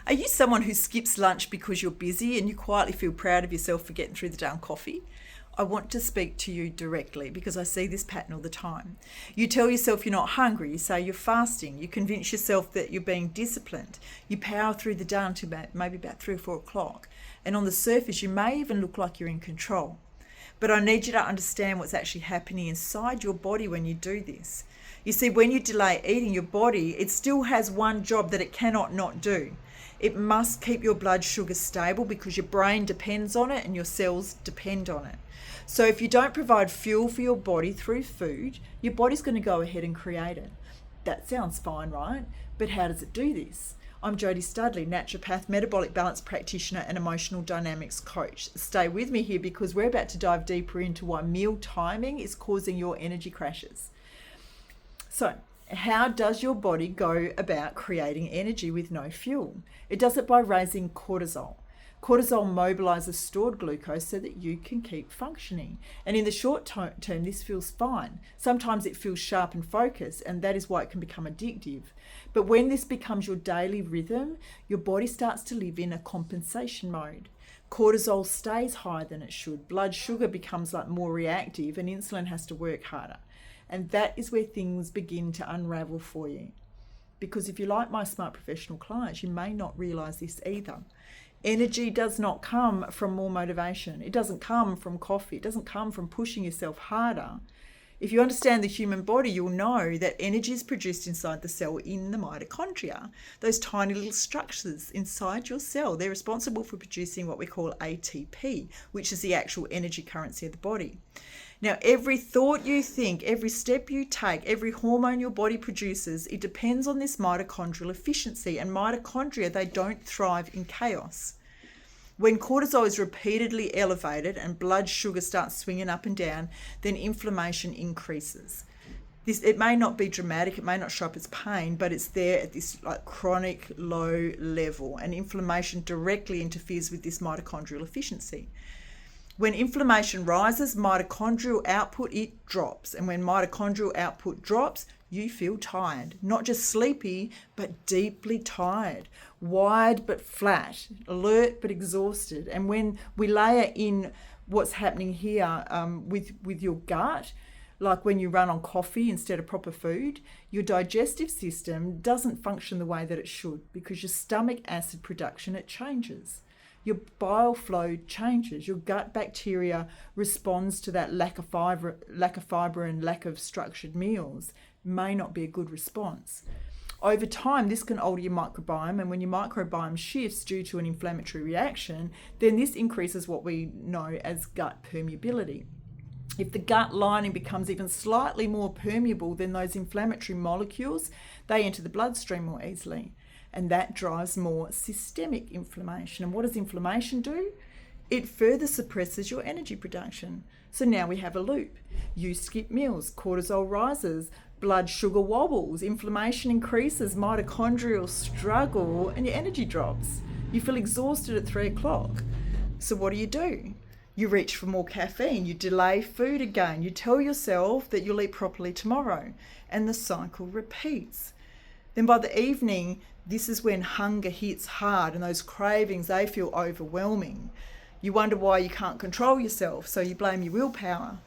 Are you someone who skips lunch because you're busy and you quietly feel proud of yourself for getting through the day on coffee? I want to speak to you directly because I see this pattern all the time. You tell yourself you're not hungry, you say you're fasting, you convince yourself that you're being disciplined, you power through the day until maybe about 3 or 4 o'clock, and on the surface you may even look like you're in control. But I need you to understand what's actually happening inside your body when you do this. You see, when you delay eating, your body, it still has one job that it cannot not do. It must keep your blood sugar stable because your brain depends on it and your cells depend on it. So if you don't provide fuel for your body through food, your body's going to go ahead and create it. That sounds fine, right? But how does it do this? I'm Jodie Studley, naturopath, metabolic balance practitioner and emotional dynamics coach. Stay with me here because we're about to dive deeper into why meal timing is causing your energy crashes. So, how does your body go about creating energy with no fuel? It does it by raising cortisol. Cortisol mobilizes stored glucose so that you can keep functioning. And in the short term, this feels fine. Sometimes it feels sharp and focused, and that is why it can become addictive. But when this becomes your daily rhythm, your body starts to live in a compensation mode. Cortisol stays higher than it should. Blood sugar becomes more reactive, and insulin has to work harder. And that is where things begin to unravel for you. Because if you're like my smart professional clients, you may not realize this either. Energy does not come from more motivation. It doesn't come from coffee. It doesn't come from pushing yourself harder. If you understand the human body, you'll know that energy is produced inside the cell in the mitochondria, those tiny little structures inside your cell. They're responsible for producing what we call ATP, which is the actual energy currency of the body. Now, every thought you think, every step you take, every hormone your body produces, it depends on this mitochondrial efficiency. And mitochondria, they don't thrive in chaos. When cortisol is repeatedly elevated and blood sugar starts swinging up and down, then inflammation increases. It may not be dramatic, it may not show up as pain, but it's there at this chronic low level, and inflammation directly interferes with this mitochondrial efficiency. When inflammation rises, mitochondrial output, it drops. And when mitochondrial output drops, you feel tired. Not just sleepy, but deeply tired. Wired but flat. Alert but exhausted. And when we layer in what's happening here with your gut, like when you run on coffee instead of proper food, your digestive system doesn't function the way that it should because your stomach acid production, it changes. Your bile flow changes. Your gut bacteria responds to that lack of fiber and lack of structured meals. May not be a good response. Over time, this can alter your microbiome, and when your microbiome shifts due to an inflammatory reaction, then this increases what we know as gut permeability. If the gut lining becomes even slightly more permeable, then those inflammatory molecules, they enter the bloodstream more easily. And that drives more systemic inflammation. And what does inflammation do? It further suppresses your energy production. So now we have a loop. You skip meals, cortisol rises, blood sugar wobbles, inflammation increases, mitochondrial struggle, and your energy drops. You feel exhausted at 3 o'clock. So what do? You reach for more caffeine, you delay food again, you tell yourself that you'll eat properly tomorrow, and the cycle repeats. Then by the evening, this is when hunger hits hard and those cravings, they feel overwhelming. You wonder why you can't control yourself, so you blame your willpower.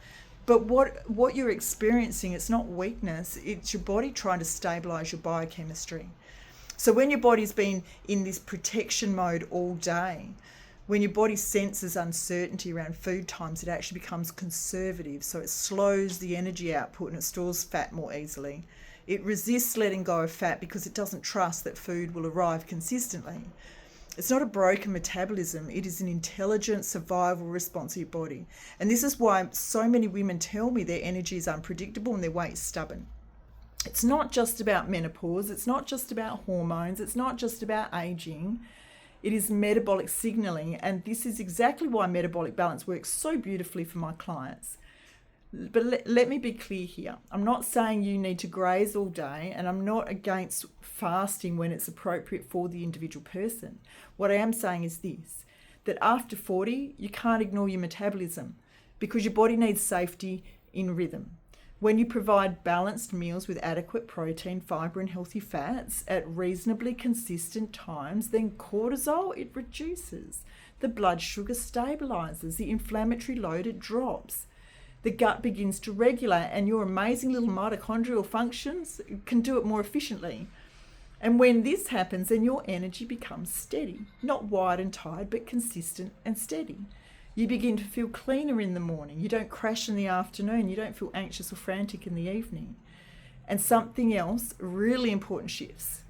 But what you're experiencing, it's not weakness, it's your body trying to stabilise your biochemistry. So when your body's been in this protection mode all day, when your body senses uncertainty around food times, it actually becomes conservative. So it slows the energy output and it stores fat more easily. It resists letting go of fat because it doesn't trust that food will arrive consistently. It's not a broken metabolism, it is an intelligent survival response of your body. And this is why so many women tell me their energy is unpredictable and their weight is stubborn. It's not just about menopause, it's not just about hormones, it's not just about aging. It is metabolic signaling, and this is exactly why metabolic balance works so beautifully for my clients. But let me be clear here. I'm not saying you need to graze all day, and I'm not against fasting when it's appropriate for the individual person. What I am saying is this, that after 40, you can't ignore your metabolism because your body needs safety in rhythm. When you provide balanced meals with adequate protein, fiber, and healthy fats at reasonably consistent times, then cortisol, it reduces. The blood sugar stabilizes. The inflammatory load, it drops. The gut begins to regulate, and your amazing little mitochondrial functions can do it more efficiently. And when this happens, then your energy becomes steady. Not wired and tired, but consistent and steady. You begin to feel cleaner in the morning. You don't crash in the afternoon. You don't feel anxious or frantic in the evening. And something else really important shifts.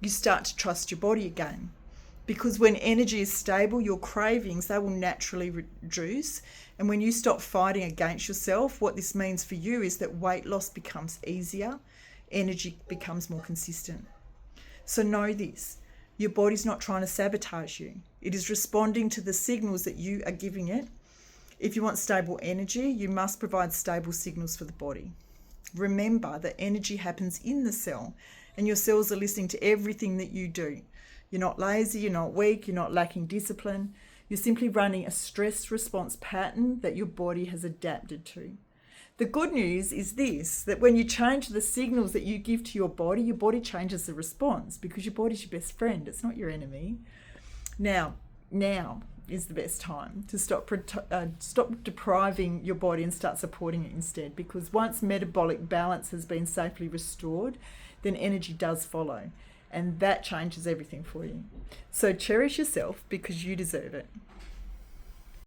You start to trust your body again. Because when energy is stable, your cravings, they will naturally reduce. And when you stop fighting against yourself, what this means for you is that weight loss becomes easier, energy becomes more consistent. So know this, your body's not trying to sabotage you. It is responding to the signals that you are giving it. If you want stable energy, you must provide stable signals for the body. Remember that energy happens in the cell, and your cells are listening to everything that you do. You're not lazy, you're not weak, you're not lacking discipline. You're simply running a stress response pattern that your body has adapted to. The good news is this, that when you change the signals that you give to your body changes the response, because your body's your best friend. It's not your enemy. Now is the best time to stop depriving your body and start supporting it instead, because once metabolic balance has been safely restored, then energy does follow, and that changes everything for you. So cherish yourself, because you deserve it.